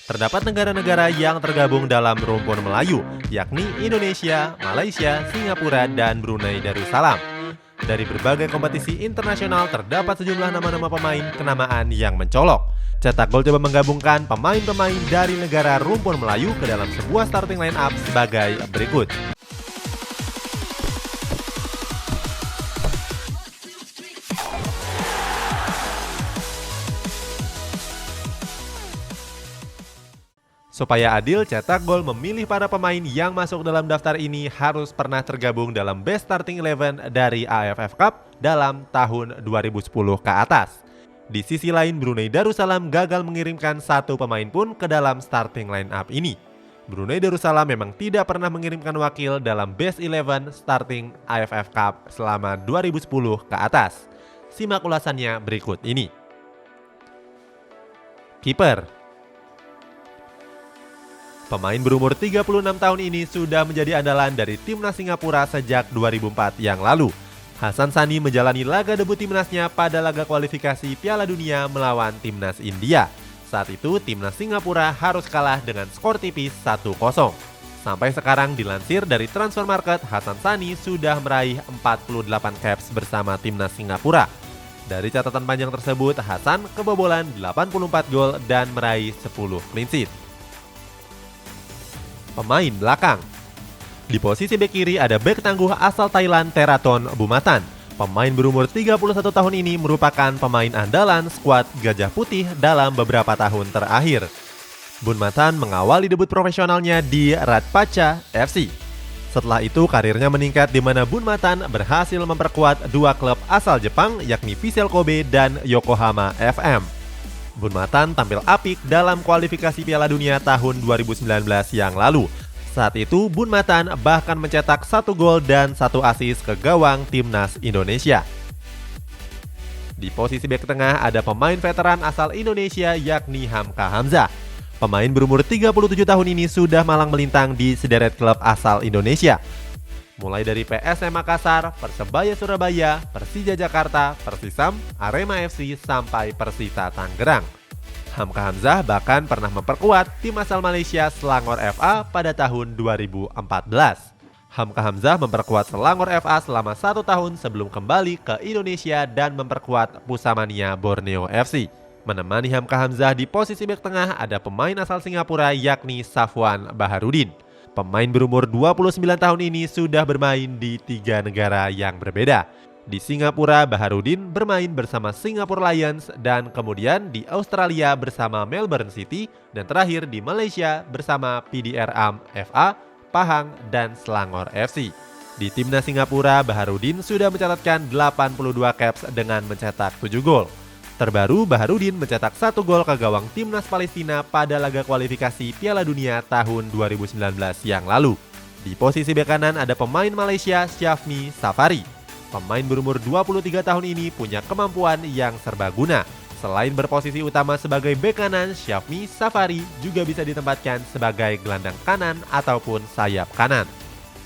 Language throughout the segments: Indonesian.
Terdapat negara-negara yang tergabung dalam rumpun Melayu, yakni Indonesia, Malaysia, Singapura, dan Brunei Darussalam. Dari berbagai kompetisi internasional terdapat sejumlah nama-nama pemain kenamaan yang mencolok. Cetak Gol coba menggabungkan pemain-pemain dari negara rumpun Melayu ke dalam sebuah starting line up sebagai berikut. Supaya adil, Cetak Gol memilih para pemain yang masuk dalam daftar ini harus pernah tergabung dalam Best Starting 11 dari AFF Cup dalam tahun 2010 ke atas. Di sisi lain, Brunei Darussalam gagal mengirimkan satu pemain pun ke dalam starting line up ini. Brunei Darussalam memang tidak pernah mengirimkan wakil dalam Best 11 starting AFF Cup selama 2010 ke atas. Simak ulasannya berikut ini. Kiper. Pemain berumur 36 tahun ini sudah menjadi andalan dari timnas Singapura sejak 2004 yang lalu. Hasan Sani menjalani laga debut timnasnya pada laga kualifikasi Piala Dunia melawan timnas India. Saat itu timnas Singapura harus kalah dengan skor tipis 1-0. Sampai sekarang dilansir dari Transfermarkt, Hasan Sani sudah meraih 48 caps bersama timnas Singapura. Dari catatan panjang tersebut, Hasan kebobolan 84 gol dan meraih 10 clean sheet. Pemain belakang. Di posisi bek kiri ada bek tangguh asal Thailand Theraton Bumatan. Pemain berumur 31 tahun ini merupakan pemain andalan skuad Gajah Putih dalam beberapa tahun terakhir. Bumatan mengawali debut profesionalnya di Ratpaca FC. Setelah itu karirnya meningkat di mana Bumatan berhasil memperkuat dua klub asal Jepang yakni Vissel Kobe dan Yokohama FM. Bumatan tampil apik dalam kualifikasi Piala Dunia tahun 2019 yang lalu. Saat itu Bumatan bahkan mencetak 1 gol dan 1 assist ke gawang timnas Indonesia. Di posisi bek tengah ada pemain veteran asal Indonesia yakni Hamka Hamzah. Pemain berumur 37 tahun ini sudah malang melintang di sederet klub asal Indonesia. Mulai dari PSM Makassar, Persebaya Surabaya, Persija Jakarta, Persisam, Arema FC, sampai Persita Tangerang. Hamka Hamzah bahkan pernah memperkuat tim asal Malaysia Selangor FA pada tahun 2014. Hamka Hamzah memperkuat Selangor FA selama 1 tahun sebelum kembali ke Indonesia dan memperkuat Pusamania Borneo FC. Menemani Hamka Hamzah di posisi bek tengah ada pemain asal Singapura yakni Safwan Baharudin. Pemain berumur 29 tahun ini sudah bermain di 3 negara yang berbeda. Di Singapura, Baharudin bermain bersama Singapore Lions dan kemudian di Australia bersama Melbourne City dan terakhir di Malaysia bersama PDR Am FA, Pahang, dan Selangor FC. Di timnas Singapura, Baharudin sudah mencatatkan 82 caps dengan mencetak 7 gol. Terbaru, Baharudin mencetak 1 gol ke gawang timnas Palestina pada laga kualifikasi Piala Dunia tahun 2019 yang lalu. Di posisi bek kanan ada pemain Malaysia Syafmi Safari. Pemain berumur 23 tahun ini punya kemampuan yang serbaguna. Selain berposisi utama sebagai bek kanan, Syafmi Safari juga bisa ditempatkan sebagai gelandang kanan ataupun sayap kanan.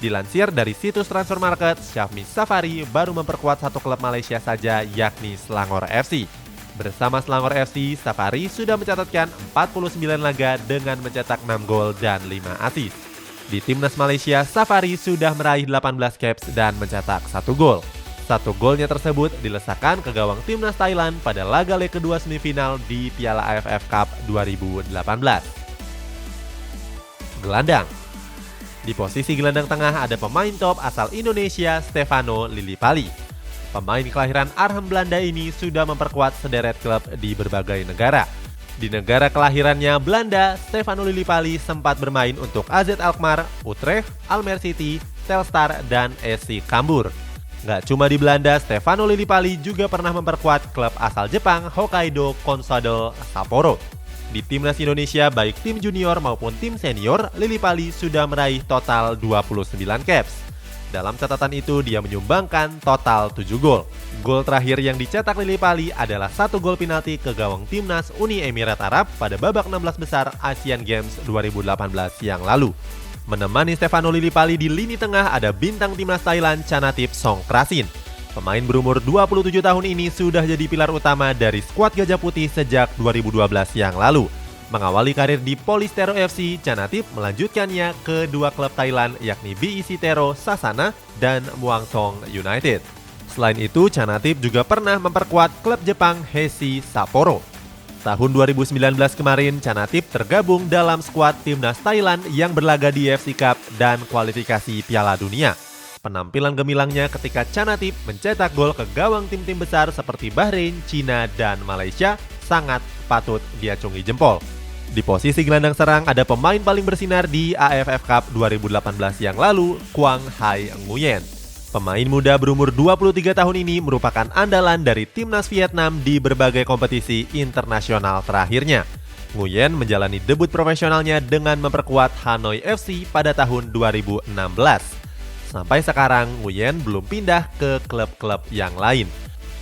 Dilansir dari situs Transfermarkt, Syafmi Safari baru memperkuat satu klub Malaysia saja yakni Selangor FC. Bersama Selangor FC, Safari sudah mencatatkan 49 laga dengan mencetak 6 gol dan 5 assist. Di timnas Malaysia, Safari sudah meraih 18 caps dan mencetak 1 gol. 1 golnya tersebut dilesakan ke gawang timnas Thailand pada laga leg kedua semifinal di Piala AFF Cup 2018. Gelandang. Di posisi gelandang tengah ada pemain top asal Indonesia Stefano Lillipali. Pemain kelahiran Arnhem Belanda ini sudah memperkuat sederet klub di berbagai negara. Di negara kelahirannya Belanda, Stefano Lillipali sempat bermain untuk AZ Alkmaar, Utrecht, Almere City, Telstar, dan SC Cambuur. Gak cuma di Belanda, Stefano Lillipali juga pernah memperkuat klub asal Jepang Hokkaido Consadole Sapporo. Di timnas Indonesia, baik tim junior maupun tim senior, Lillipali sudah meraih total 29 caps. Dalam catatan itu, dia menyumbangkan total 7 gol. Gol terakhir yang dicetak Lillipali adalah 1 gol penalti ke gawang timnas Uni Emirat Arab pada babak 16 besar Asian Games 2018 yang lalu. Menemani Stefano Lillipali di lini tengah ada bintang timnas Thailand Chanatip Songkrasin. Pemain berumur 27 tahun ini sudah jadi pilar utama dari skuad Gajah Putih sejak 2012 yang lalu. Mengawali karir di Polistero FC, Chanatip melanjutkannya ke dua klub Thailand yakni BEC Tero Sasana dan Muangthong United. Selain itu, Chanatip juga pernah memperkuat klub Jepang Heisei Sapporo. Tahun 2019 kemarin, Chanatip tergabung dalam skuad timnas Thailand yang berlaga di AFC Cup dan kualifikasi Piala Dunia. Penampilan gemilangnya ketika Chanatip mencetak gol ke gawang tim-tim besar seperti Bahrain, Cina, dan Malaysia sangat patut diacungi jempol. Di posisi gelandang serang ada pemain paling bersinar di AFF Cup 2018 yang lalu, Quang Hai Nguyen. Pemain muda berumur 23 tahun ini merupakan andalan dari timnas Vietnam di berbagai kompetisi internasional terakhirnya. Nguyen menjalani debut profesionalnya dengan memperkuat Hanoi FC pada tahun 2016. Sampai sekarang, Nguyen belum pindah ke klub-klub yang lain.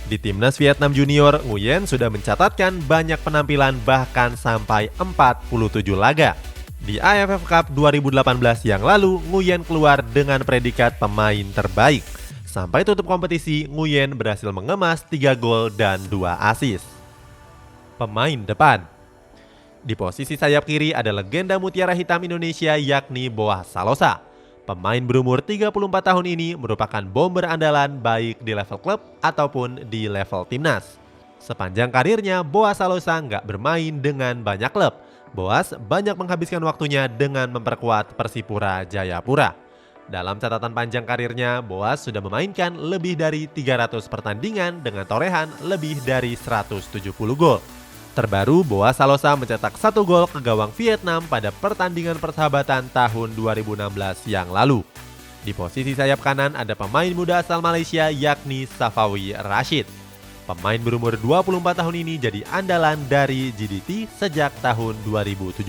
Di timnas Vietnam Junior, Nguyen sudah mencatatkan banyak penampilan bahkan sampai 47 laga. Di AFF Cup 2018 yang lalu, Nguyen keluar dengan predikat pemain terbaik. Sampai tutup kompetisi, Nguyen berhasil mengemas 3 gol dan 2 assist. Pemain depan. Di posisi sayap kiri ada legenda mutiara hitam Indonesia yakni Boas Salosa. Pemain berumur 34 tahun ini merupakan bomber andalan baik di level klub ataupun di level timnas. Sepanjang karirnya, Boas Salosa nggak bermain dengan banyak klub. Boas banyak menghabiskan waktunya dengan memperkuat Persipura Jayapura. Dalam catatan panjang karirnya, Boas sudah memainkan lebih dari 300 pertandingan dengan torehan lebih dari 170 gol. Terbaru, Boas Salosa mencetak 1 gol ke gawang Vietnam pada pertandingan persahabatan tahun 2016 yang lalu. Di posisi sayap kanan ada pemain muda asal Malaysia yakni Safawi Rashid. Pemain berumur 24 tahun ini jadi andalan dari GDT sejak tahun 2017.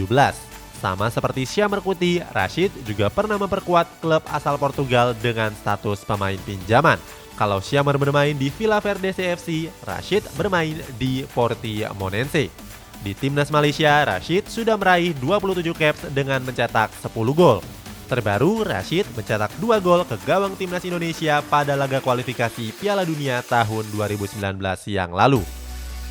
Sama seperti Syamar Kuti, Rashid juga pernah memperkuat klub asal Portugal dengan status pemain pinjaman. Kalau Syamar bermain di Villa Verde CFC, Rashid bermain di Portimonense. Di timnas Malaysia, Rashid sudah meraih 27 caps dengan mencetak 10 gol. Terbaru, Rashid mencetak 2 gol ke gawang timnas Indonesia pada laga kualifikasi Piala Dunia tahun 2019 yang lalu.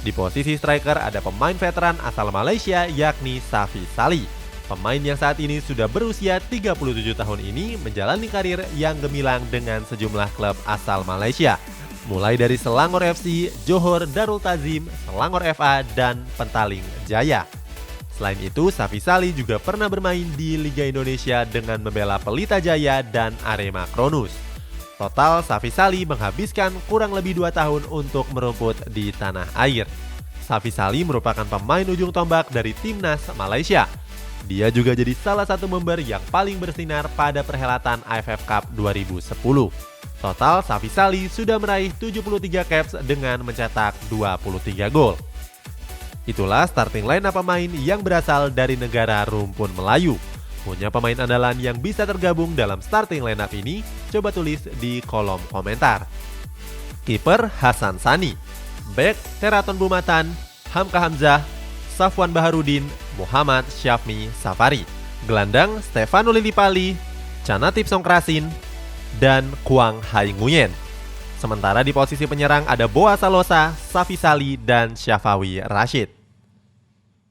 Di posisi striker ada pemain veteran asal Malaysia yakni Safi Sali. Pemain yang saat ini sudah berusia 37 tahun ini menjalani karir yang gemilang dengan sejumlah klub asal Malaysia. Mulai dari Selangor FC, Johor Darul Tazim, Selangor FA, dan Pentaling Jaya. Selain itu, Safi Sali juga pernah bermain di Liga Indonesia dengan membela Pelita Jaya dan Arema Kronus. Total, Safi Sali menghabiskan kurang lebih 2 tahun untuk merumput di tanah air. Safi Sali merupakan pemain ujung tombak dari timnas Malaysia. Dia juga jadi salah satu member yang paling bersinar pada perhelatan AFF Cup 2010. Total, Safi Sali sudah meraih 73 caps dengan mencetak 23 gol. Itulah starting line-up pemain yang berasal dari negara rumpun Melayu. Punya pemain andalan yang bisa tergabung dalam starting line-up ini? Coba tulis di kolom komentar. Kiper Hasan Sani, bek Teraton Bumatan, Hamka Hamzah, Safwan Baharudin, Muhammad Syafmi Safari. Gelandang Stefano Lillipali, Chanatip Songkrasin, dan Quang Hai Nguyen. Sementara di posisi penyerang ada Boas Salosa, Safi Sali, dan Safawi Rashid.